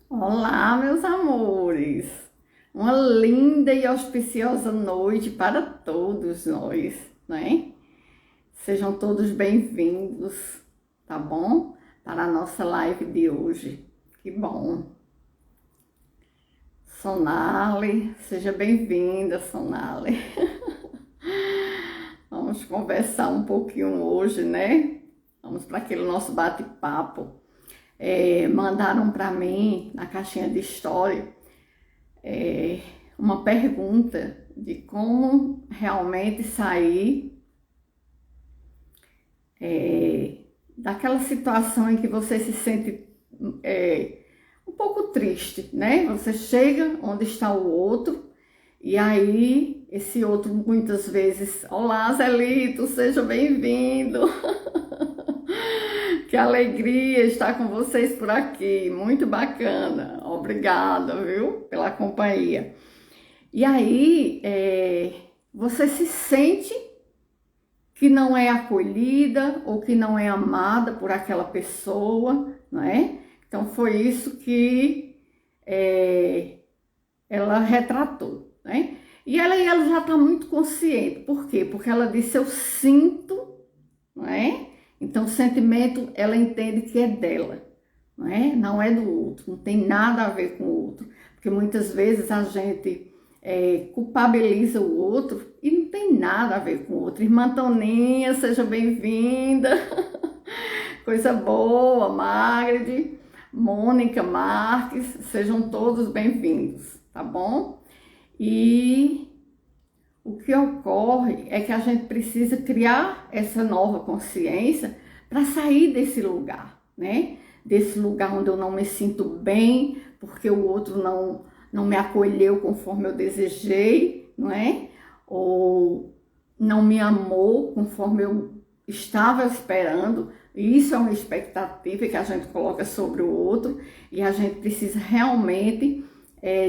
Olá, meus amores! Uma linda e auspiciosa noite para todos nós, né? Sejam todos bem-vindos, tá bom? Para a nossa live de hoje. Que bom! Sonali, seja bem-vinda, Sonali. Vamos conversar um pouquinho hoje, né? Vamos para aquele nosso bate-papo. Mandaram para mim, na caixinha de história, uma pergunta de como realmente sair daquela situação em que você se sente um pouco triste, né? Você chega onde está o outro e aí esse outro muitas vezes, olá Zelito, seja bem-vindo. Que alegria estar com vocês por aqui, muito bacana, obrigada, viu, pela companhia. E aí, você se sente que não é acolhida ou que não é amada por aquela pessoa, não é? Então, foi isso que ela retratou, né? E ela já está muito consciente, por quê? Porque ela disse, eu sinto, não é? Então, o sentimento, ela entende que é dela, não é? Não é do outro, não tem nada a ver com o outro. Porque muitas vezes a gente culpabiliza o outro e não tem nada a ver com o outro. Irmã Toninha, seja bem-vinda. Coisa boa, Magrid, Mônica Marques, sejam todos bem-vindos, tá bom? E o que ocorre é que a gente precisa criar essa nova consciência para sair desse lugar, né? Desse lugar onde eu não me sinto bem, porque o outro não me acolheu conforme eu desejei, não é? Ou não me amou conforme eu estava esperando. E isso é uma expectativa que a gente coloca sobre o outro e a gente precisa realmente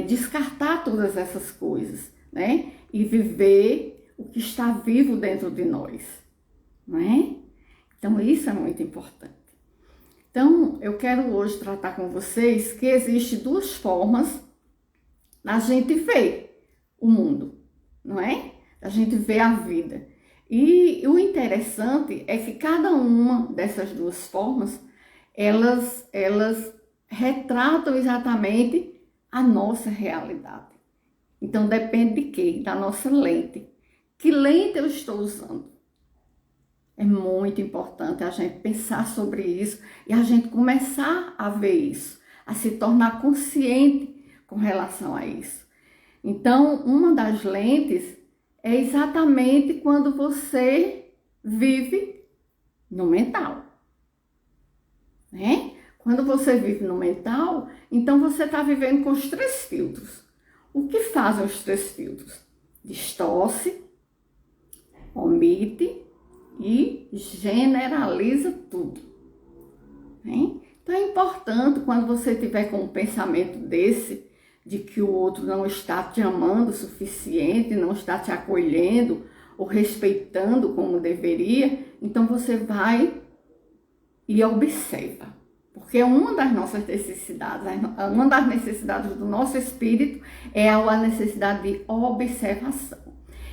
descartar todas essas coisas, né? E viver o que está vivo dentro de nós, não é? Então, isso é muito importante. Então, eu quero hoje tratar com vocês que existem duas formas da gente ver o mundo, não é? Da gente ver a vida. E o interessante é que cada uma dessas duas formas, elas retratam exatamente a nossa realidade. Então, depende de quê? Da nossa lente. Que lente eu estou usando? É muito importante a gente pensar sobre isso e a gente começar a ver isso, a se tornar consciente com relação a isso. Então, uma das lentes é exatamente quando você vive no mental, né? Quando você vive no mental, então você está vivendo com os três filtros. O que fazem os três filtros? Distorce, omite e generaliza tudo, né? Então é importante quando você tiver com um pensamento desse, de que o outro não está te amando o suficiente, não está te acolhendo ou respeitando como deveria, então você vai e observa. Porque uma das nossas necessidades, uma das necessidades do nosso espírito é a necessidade de observação.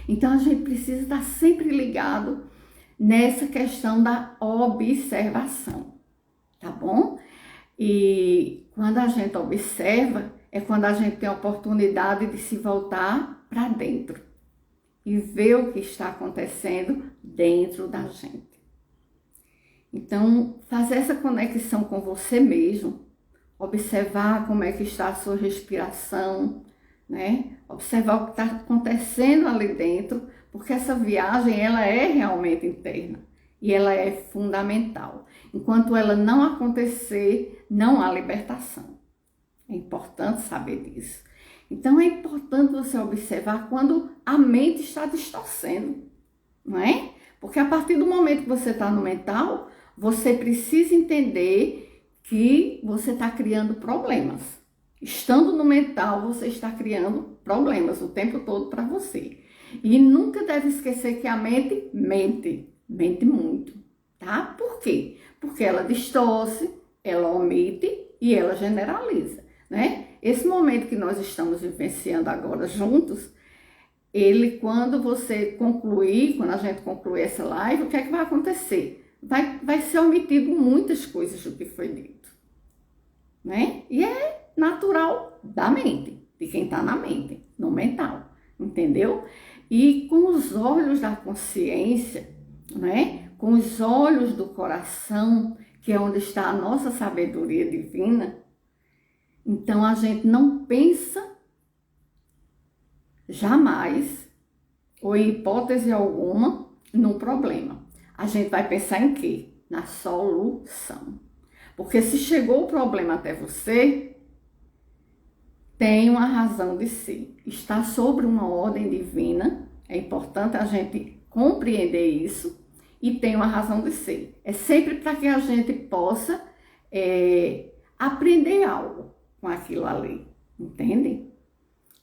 Então a gente precisa estar sempre ligado nessa questão da observação, tá bom? E quando a gente observa, é quando a gente tem a oportunidade de se voltar para dentro e ver o que está acontecendo dentro da gente. Então, fazer essa conexão com você mesmo, observar como é que está a sua respiração, né? Observar o que está acontecendo ali dentro, porque essa viagem, ela é realmente interna e ela é fundamental. Enquanto ela não acontecer, não há libertação. É importante saber disso. Então, é importante você observar quando a mente está distorcendo, não é? Porque a partir do momento que você está no mental, você precisa entender que você está criando problemas. Estando no mental, você está criando problemas o tempo todo para você. E nunca deve esquecer que a mente mente muito, tá? Por quê? Porque ela distorce, ela omite e ela generaliza. né? Esse momento que nós estamos vivenciando agora juntos, ele, quando você concluir, quando a gente concluir essa live, o que é que vai acontecer? Vai ser omitido muitas coisas do que foi dito, né? E é natural da mente, de quem está na mente, no mental, entendeu? E com os olhos da consciência, né? Com os olhos do coração, que é onde está a nossa sabedoria divina, então a gente não pensa jamais, ou em hipótese alguma, no problema. A gente vai pensar em quê? Na solução. Porque se chegou o problema até você, tem uma razão de ser. Está sobre uma ordem divina, é importante a gente compreender isso, e tem uma razão de ser. É sempre para que a gente possa aprender algo com aquilo ali, entende?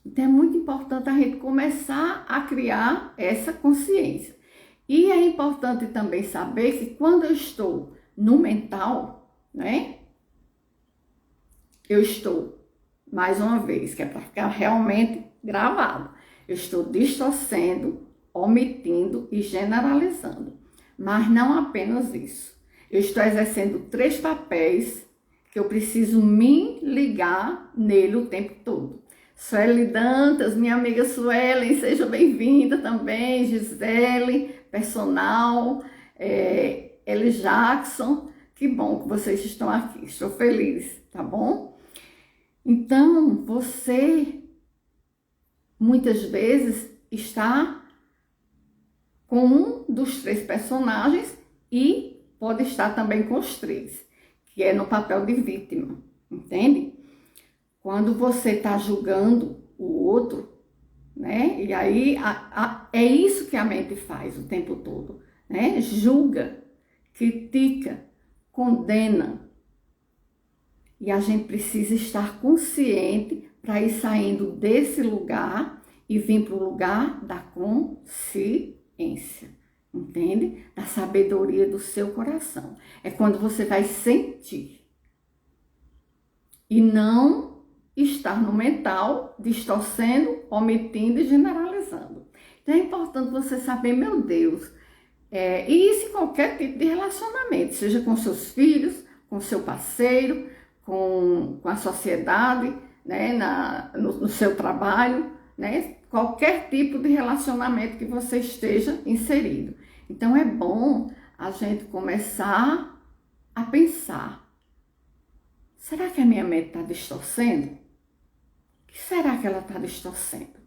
Então é muito importante a gente começar a criar essa consciência. E é importante também saber que quando eu estou no mental, né? Eu estou, mais uma vez, que é para ficar realmente gravado, eu estou distorcendo, omitindo e generalizando. Mas não apenas isso. Eu estou exercendo 3 papéis que eu preciso me ligar nele o tempo todo. Sueli Dantas, minha amiga Suelen, seja bem-vinda também. Gisele, personal, Eli Jackson, que bom que vocês estão aqui, estou feliz, tá bom? Então, você, muitas vezes, está com um dos 3 personagens e pode estar também com os 3, que é no papel de vítima, entende? Quando você está julgando o outro, né? E aí é isso que a mente faz o tempo todo, né? Julga, critica, condena. E a gente precisa estar consciente para ir saindo desse lugar e vir para o lugar da consciência, entende? Da sabedoria do seu coração. É quando você vai sentir e não estar no mental, distorcendo, omitindo e generalizando. Então é importante você saber, meu Deus, e isso em qualquer tipo de relacionamento, seja com seus filhos, com seu parceiro, com a sociedade, né, no seu trabalho, né, qualquer tipo de relacionamento que você esteja inserido. Então é bom a gente começar a pensar, será que a minha mente está distorcendo? O que será que ela está distorcendo?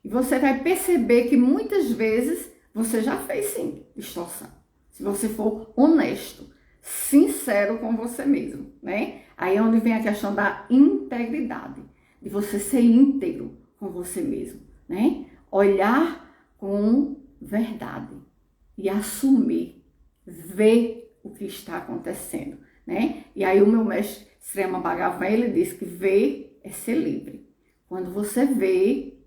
E você vai perceber que muitas vezes você já fez sim distorção. Se você for honesto, sincero com você mesmo, né? Aí é onde vem a questão da integridade, de você ser íntegro com você mesmo, né? Olhar com verdade e assumir, ver o que está acontecendo, né? E aí o meu mestre Srema Bhagavan, ele diz que ver é ser livre. Quando você vê,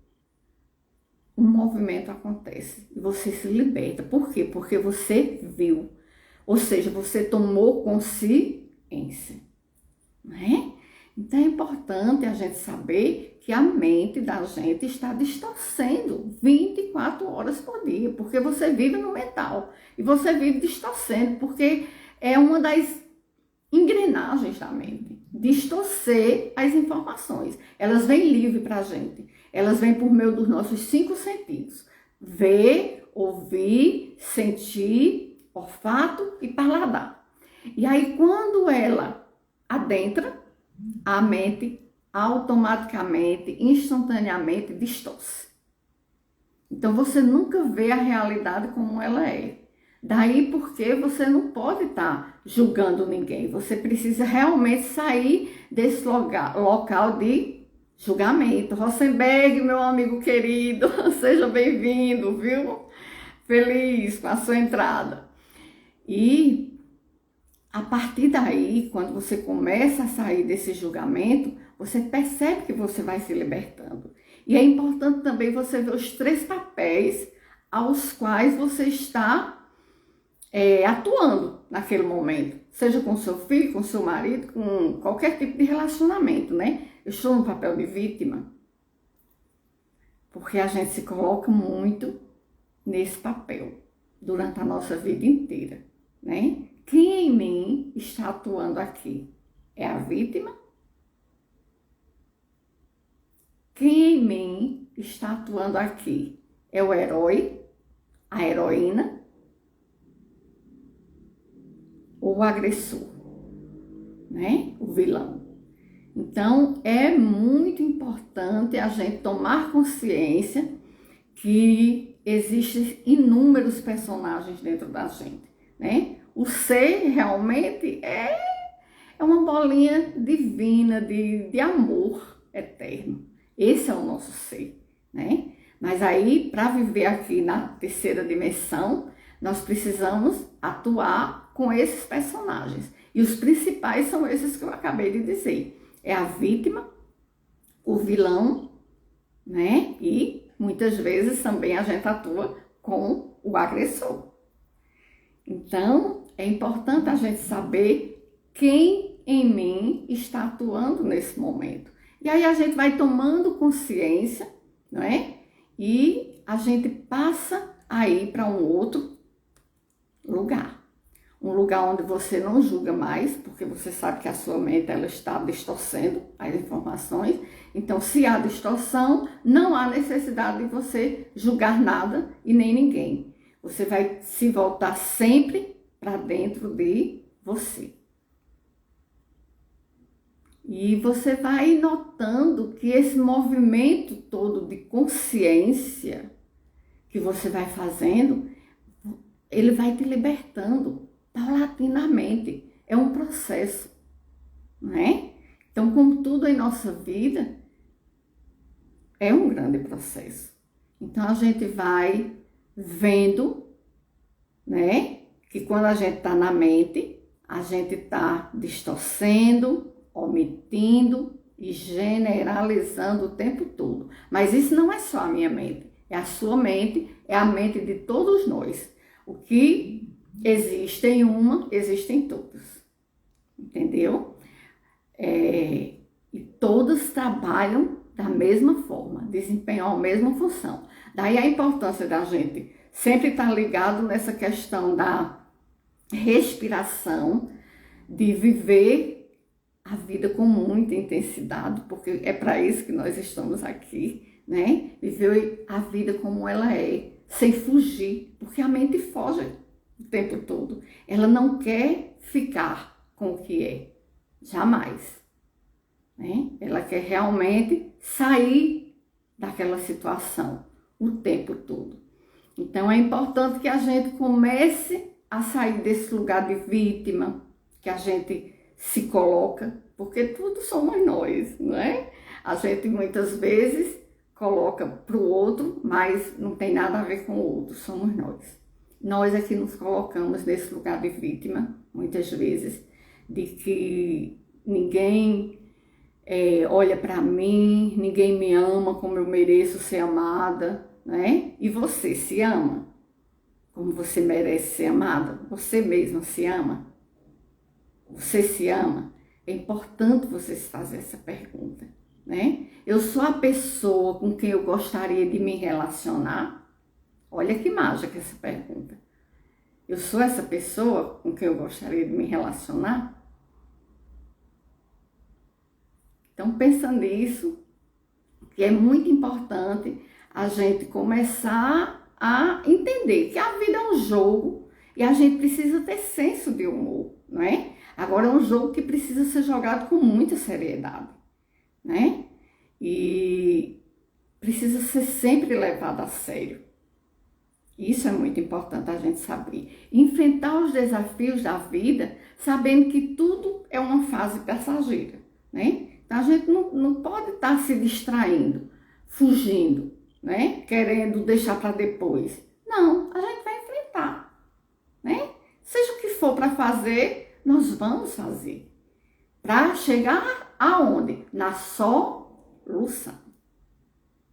um movimento acontece e você se liberta. Por quê? Porque você viu. Ou seja, você tomou consciência, né? Então é importante a gente saber que a mente da gente está distorcendo 24 horas por dia, porque você vive no mental e você vive distorcendo, porque é uma das engrenagens da mente, distorcer as informações. Elas vêm livre para a gente, elas vêm por meio dos nossos 5 sentidos: ver, ouvir, sentir, olfato e paladar. E aí quando ela adentra, a mente automaticamente, instantaneamente distorce. Então você nunca vê a realidade como ela é. Daí porque você não pode estar julgando ninguém. Você precisa realmente sair desse local de julgamento. Rosenberg, meu amigo querido, seja bem-vindo, viu? Feliz com a sua entrada. E a partir daí, quando você começa a sair desse julgamento, você percebe que você vai se libertando. E é importante também você ver os 3 papéis aos quais você está atuando naquele momento, seja com seu filho, com seu marido, com qualquer tipo de relacionamento, né? Eu estou no papel de vítima, porque a gente se coloca muito nesse papel durante a nossa vida inteira, né? Quem em mim está atuando aqui? É a vítima? Quem em mim está atuando aqui? É o herói? A heroína? Ou o agressor, né? O vilão. Então, é muito importante a gente tomar consciência que existem inúmeros personagens dentro da gente, né? O ser realmente é uma bolinha divina de amor eterno. Esse é o nosso ser, né? Mas aí, para viver aqui na terceira dimensão, nós precisamos atuar com esses personagens. E os principais são esses que eu acabei de dizer. É a vítima, o vilão, né? E muitas vezes também a gente atua com o agressor. Então, é importante a gente saber quem em mim está atuando nesse momento. E aí a gente vai tomando consciência, não é? E a gente passa a ir para um outro lugar. Um lugar onde você não julga mais, porque você sabe que a sua mente ela está distorcendo as informações. Então, se há distorção, não há necessidade de você julgar nada e nem ninguém. Você vai se voltar sempre para dentro de você. E você vai notando que esse movimento todo de consciência que você vai fazendo, ele vai te libertando paulatinamente. É um processo, não é? Então, como tudo em nossa vida, é um grande processo. Então, a gente vai vendo, né? Que quando a gente está na mente, a gente está distorcendo, omitindo e generalizando o tempo todo. Mas isso não é só a minha mente, é a sua mente, é a mente de todos nós. O que existe em uma, existe em todas. Entendeu? E todas trabalham da mesma forma, desempenham a mesma função. Daí a importância da gente sempre estar ligado nessa questão da respiração, de viver a vida com muita intensidade, porque é para isso que nós estamos aqui, né? Viver a vida como ela é, sem fugir, porque a mente foge o tempo todo. Ela não quer ficar com o que é, jamais, né? Ela quer realmente sair daquela situação o tempo todo. Então é importante que a gente comece a sair desse lugar de vítima, que a gente se coloca, porque tudo somos nós, não é? A gente muitas vezes coloca para o outro, mas não tem nada a ver com o outro, somos nós. Nós é que nos colocamos nesse lugar de vítima, muitas vezes, de que ninguém olha para mim, ninguém me ama como eu mereço ser amada, né? E você se ama como você merece ser amada? Você mesma se ama? Você se ama? É importante você se fazer essa pergunta, né? Eu sou a pessoa com quem eu gostaria de me relacionar? Olha que mágica essa pergunta. Eu sou essa pessoa com quem eu gostaria de me relacionar? Então, pensa nisso, que é muito importante a gente começar a entender que a vida é um jogo e a gente precisa ter senso de humor, não é? Agora é um jogo que precisa ser jogado com muita seriedade, né? E precisa ser sempre levado a sério. Isso é muito importante a gente saber. Enfrentar os desafios da vida sabendo que tudo é uma fase passageira, né? Então a gente não pode estar se distraindo, fugindo, né? Querendo deixar para depois. Não, a gente vai enfrentar, né? Seja o que for para fazer, nós vamos fazer. Para chegar aonde? Na solução,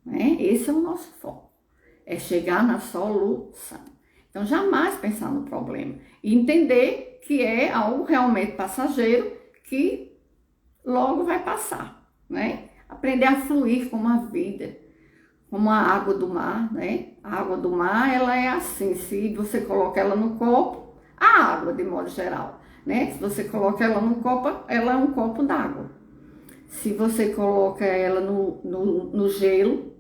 né? Esse é o nosso foco. É chegar na solução. Então, jamais pensar no problema. E entender que é algo realmente passageiro que logo vai passar, né? Aprender a fluir como a vida, como a água do mar, né? A água do mar, ela é assim, se você coloca ela no copo, a água, de modo geral, né? Se você coloca ela no copo, ela é um copo d'água. Se você coloca ela no gelo,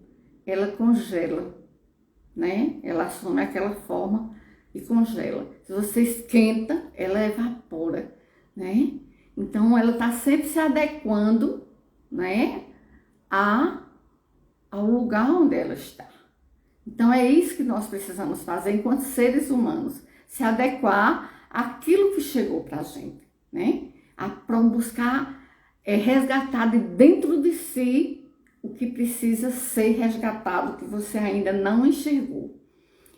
ela congela, né? Ela assume aquela forma e congela. Se você esquenta, ela evapora, né? Então, ela está sempre se adequando, né? Ao lugar onde ela está. Então, é isso que nós precisamos fazer enquanto seres humanos. Se adequar àquilo que chegou para a gente, né? Para buscar resgatar de dentro de si o que precisa ser resgatado, que você ainda não enxergou.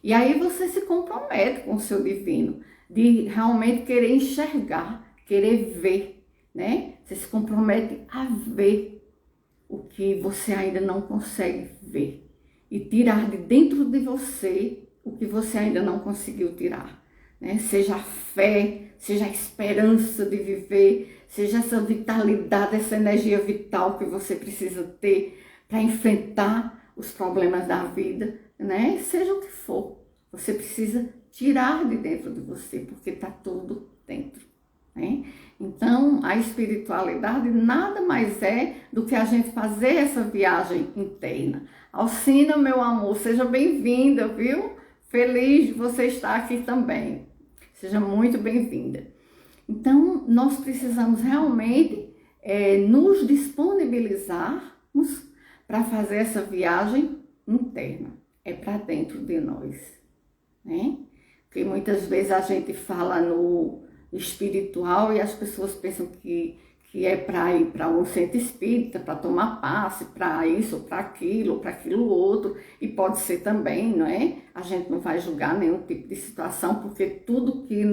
E aí você se compromete com o seu divino, de realmente querer enxergar, querer ver, né? Você se compromete a ver o que você ainda não consegue ver e tirar de dentro de você o que você ainda não conseguiu tirar, né? Seja a fé, seja a esperança de viver, seja essa vitalidade, essa energia vital que você precisa ter para enfrentar os problemas da vida, né? Seja o que for, você precisa tirar de dentro de você, porque está tudo dentro, né? Então, a espiritualidade nada mais é do que a gente fazer essa viagem interna. Alcina, meu amor, seja bem-vinda, viu? Feliz de você estar aqui também. Seja muito bem-vinda. Então, nós precisamos realmente nos disponibilizarmos para fazer essa viagem interna. É para dentro de nós, né? Porque muitas vezes a gente fala no espiritual e as pessoas pensam que é para ir para um centro espírita, para tomar passe, para isso, para aquilo outro, e pode ser também, não é? A gente não vai julgar nenhum tipo de situação, porque tudo que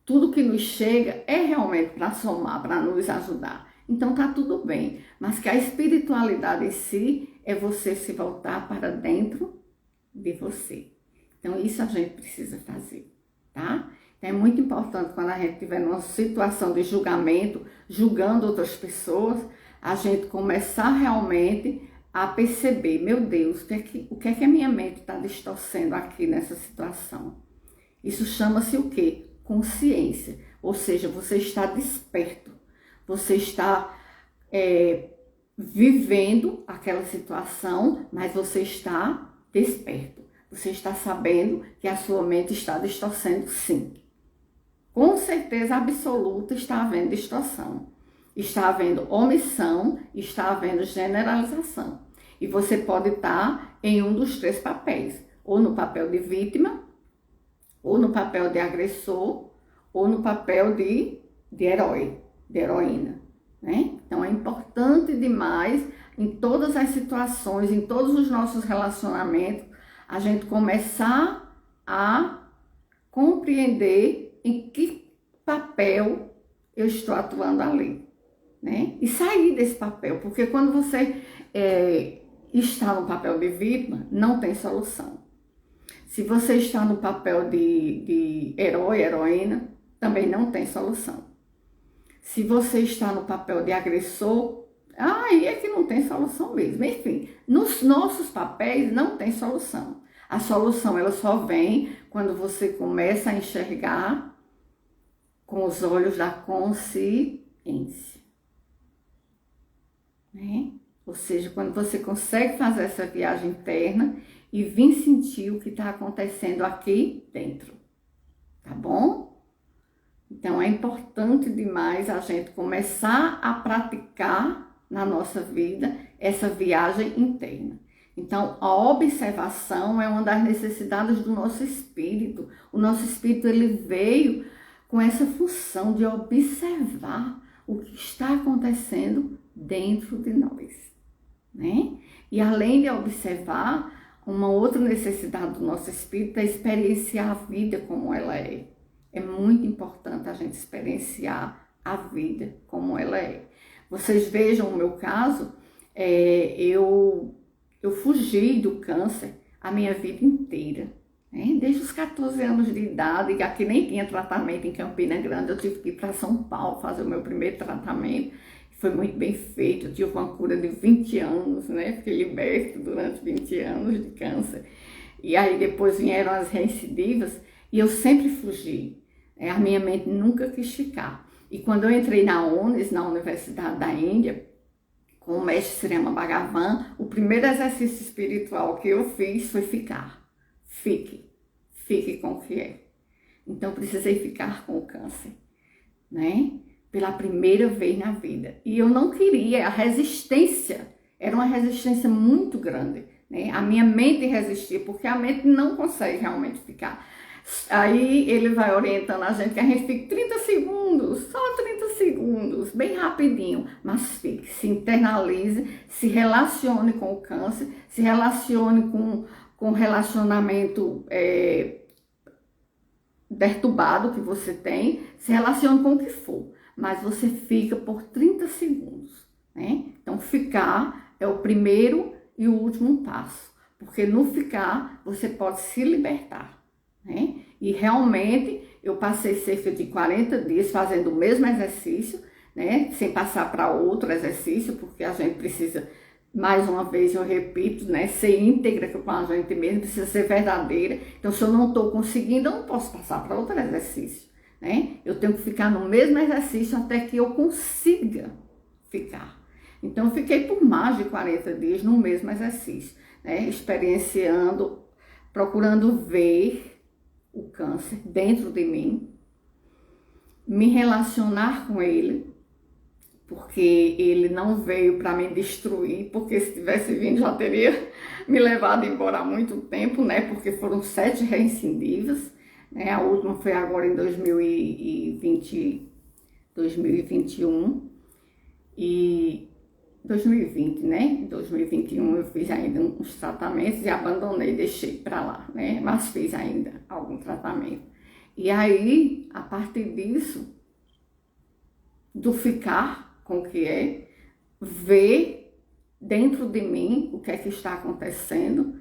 tudo que nos chega é realmente para somar, para nos ajudar. Então tá tudo bem, mas que a espiritualidade em si é você se voltar para dentro de você. Então isso a gente precisa fazer, tá? Então, é muito importante quando a gente estiver numa situação de julgamento, julgando outras pessoas, a gente começar realmente a perceber, meu Deus, o que é que a minha mente está distorcendo aqui nessa situação? Isso chama-se o quê? Consciência, ou seja, você está desperto, você está vivendo aquela situação, mas você está desperto, você está sabendo que a sua mente está distorcendo, sim. Com certeza absoluta está havendo distorção, está havendo omissão, está havendo generalização. E você pode estar em um dos três papéis, ou no papel de vítima, ou no papel de agressor, ou no papel de herói, de heroína, né? Então é importante demais em todas as situações, em todos os nossos relacionamentos, a gente começar a compreender em que papel eu estou atuando ali, né? E sair desse papel, porque quando você está no papel de vítima, não tem solução. Se você está no papel de herói, heroína, também não tem solução. Se você está no papel de agressor, aí é que não tem solução mesmo. Enfim, nos nossos papéis não tem solução. A solução ela só vem quando você começa a enxergar com os olhos da consciência, né? Ou seja, quando você consegue fazer essa viagem interna e vir sentir o que está acontecendo aqui dentro, tá bom? Então é importante demais a gente começar a praticar na nossa vida essa viagem interna. Então a observação é uma das necessidades do nosso espírito. O nosso espírito ele veio com essa função de observar o que está acontecendo dentro de nós, né? E além de observar, uma outra necessidade do nosso espírito é experienciar a vida como ela é. É muito importante a gente experienciar a vida como ela é. Vocês vejam o meu caso, eu fugi do câncer a minha vida inteira. Né? Desde os 14 anos de idade, que aqui nem tinha tratamento em Campina Grande, eu tive que ir para São Paulo fazer o meu primeiro tratamento. Foi muito bem feito, eu tive uma cura de 20 anos, né? Fiquei liberta durante 20 anos de câncer. E aí depois vieram as reincidivas e eu sempre fugi. Né? A minha mente nunca quis ficar. E quando eu entrei na UNES, na Universidade da Índia, com o mestre Sri Bhagavan, o primeiro exercício espiritual que eu fiz foi ficar. Fique com o que é. Então eu precisei ficar com o câncer, né? Pela primeira vez na vida. E eu não queria, a resistência, era uma resistência muito grande, né? A minha mente resistia, porque a mente não consegue realmente ficar. Aí ele vai orientando a gente que a gente fique 30 segundos, só 30 segundos, bem rapidinho, mas fique, se internalize, se relacione com o câncer, se relacione com relacionamento perturbado que você tem, se relacione com o que for, mas você fica por 30 segundos, né? Então ficar é o primeiro e o último passo, porque no ficar você pode se libertar. Né? E realmente eu passei cerca de 40 dias fazendo o mesmo exercício, né? Sem passar para outro exercício, porque a gente precisa, mais uma vez eu repito, né? Ser íntegra com a gente mesmo, precisa ser verdadeira. Então se eu não estou conseguindo, eu não posso passar para outro exercício, né? Eu tenho que ficar no mesmo exercício até que eu consiga ficar. Então eu fiquei por mais de 40 dias no mesmo exercício, né? Experienciando, procurando ver o câncer dentro de mim, me relacionar com ele, porque ele não veio para me destruir, porque se tivesse vindo já teria me levado embora há muito tempo, né? Porque foram 7 reincidivas, né? A última foi agora em 2021 e 2020, né? Em 2021 eu fiz ainda uns tratamentos e abandonei, deixei para lá, né? Mas fiz ainda algum tratamento. E aí, a partir disso, do ficar com o que é, ver dentro de mim o que é que está acontecendo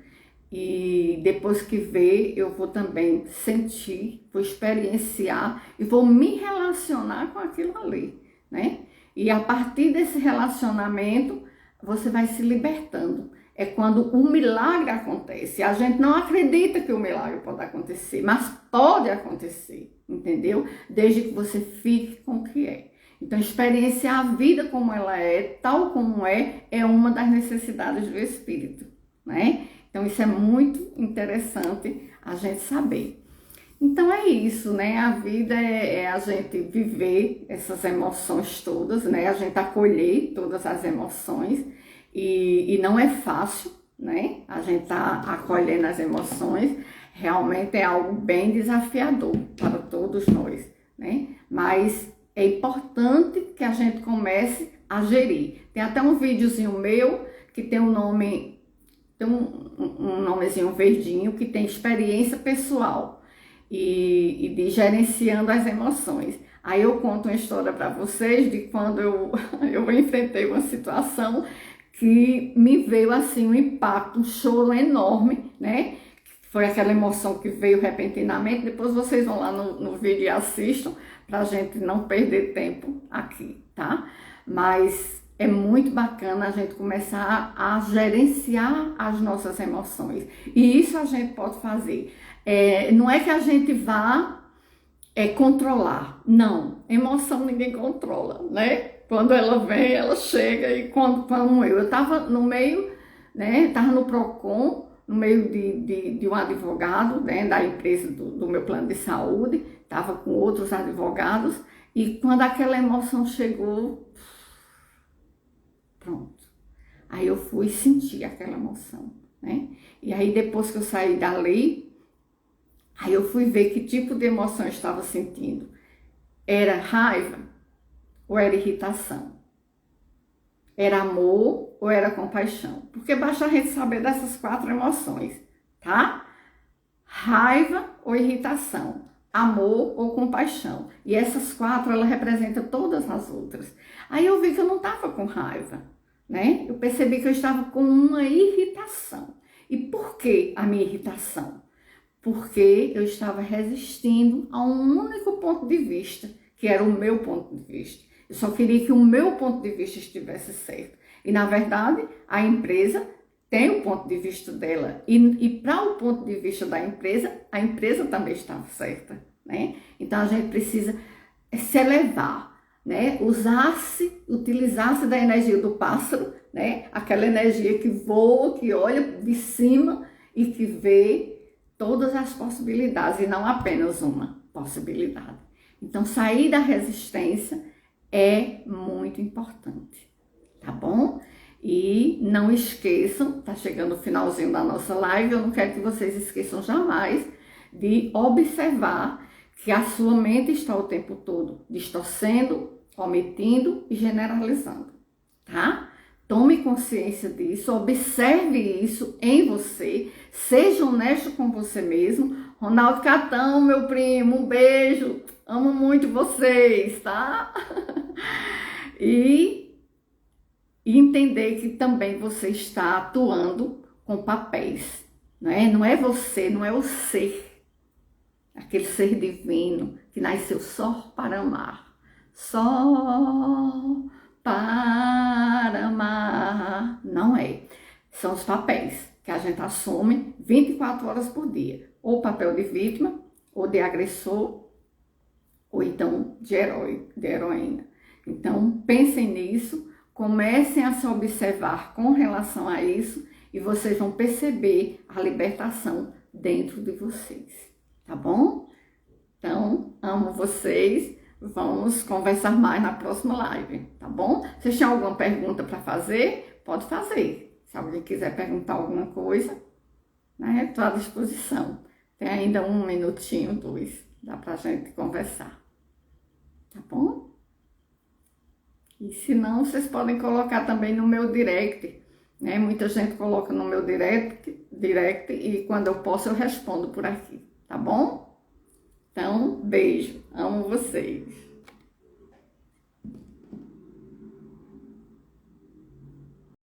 e depois que ver, eu vou também sentir, vou experienciar e vou me relacionar com aquilo ali, né? E a partir desse relacionamento, você vai se libertando. É quando o milagre acontece. A gente não acredita que o milagre pode acontecer, mas pode acontecer, entendeu? Desde que você fique com o que é. Então, experienciar a vida como ela é, tal como é uma das necessidades do espírito, né? Então, isso é muito interessante a gente saber. Então é isso, né? A vida é a gente viver essas emoções todas, né? A gente acolher todas as emoções e não é fácil, né? A gente tá acolhendo as emoções, realmente é algo bem desafiador para todos nós, né? Mas é importante que a gente comece a gerir. Tem até um videozinho meu que tem um nome, tem um nomezinho verdinho que tem experiência pessoal. E de gerenciando as emoções. Aí eu conto uma história para vocês de quando eu enfrentei uma situação que me veio assim um impacto, um choro enorme, né? Foi aquela emoção que veio repentinamente. Depois vocês vão lá no vídeo e assistam, para a gente não perder tempo aqui, tá? Mas é muito bacana a gente começar a gerenciar as nossas emoções. E isso a gente pode fazer. Não é que a gente vá controlar, não. Emoção ninguém controla, né? Quando ela vem, ela chega e como eu estava no meio, né? Estava no Procon, no meio de um advogado, né? Da empresa do meu plano de saúde, estava com outros advogados e quando aquela emoção chegou, pronto. Aí eu fui sentir aquela emoção, né? E aí depois que eu saí dali, aí eu fui ver que tipo de emoção eu estava sentindo. Era raiva ou era irritação? Era amor ou era compaixão? Porque basta a gente saber dessas 4 emoções, tá? Raiva ou irritação? Amor ou compaixão? E essas 4, ela representa todas as outras. Aí eu vi que eu não estava com raiva, né? Eu percebi que eu estava com uma irritação. E por que a minha irritação? Porque eu estava resistindo a um único ponto de vista, que era o meu ponto de vista. Eu só queria que o meu ponto de vista estivesse certo. E, na verdade, a empresa tem o ponto de vista dela. E para o ponto de vista da empresa, a empresa também estava certa, né? Então, a gente precisa se elevar, né? Utilizasse da energia do pássaro, né? Aquela energia que voa, que olha de cima e que vê todas as possibilidades e não apenas uma possibilidade. Então, sair da resistência é muito importante, tá bom? E não esqueçam, tá chegando o finalzinho da nossa live, eu não quero que vocês esqueçam jamais de observar que a sua mente está o tempo todo distorcendo, omitindo e generalizando, tá? Tome consciência disso, observe isso em você, seja honesto com você mesmo. Ronaldo Catão, meu primo, um beijo, amo muito vocês, tá? E entender que também você está atuando com papéis, né? Não é você, não é o ser, aquele ser divino que nasceu só para amar, só para amar, não é. São os papéis que a gente assume 24 horas por dia, ou papel de vítima, ou de agressor, ou então de herói, de heroína. Então, pensem nisso, comecem a se observar com relação a isso e vocês vão perceber a libertação dentro de vocês, tá bom? Então, amo vocês, vamos conversar mais na próxima live, tá bom? Se vocês têm alguma pergunta para fazer, pode fazer. Se alguém quiser perguntar alguma coisa, né, estou à disposição. Tem ainda 1 minutinho, 2, dá pra gente conversar, tá bom? E se não, vocês podem colocar também no meu direct, né? Muita gente coloca no meu direct e quando eu posso eu respondo por aqui, tá bom? Então, beijo, amo vocês.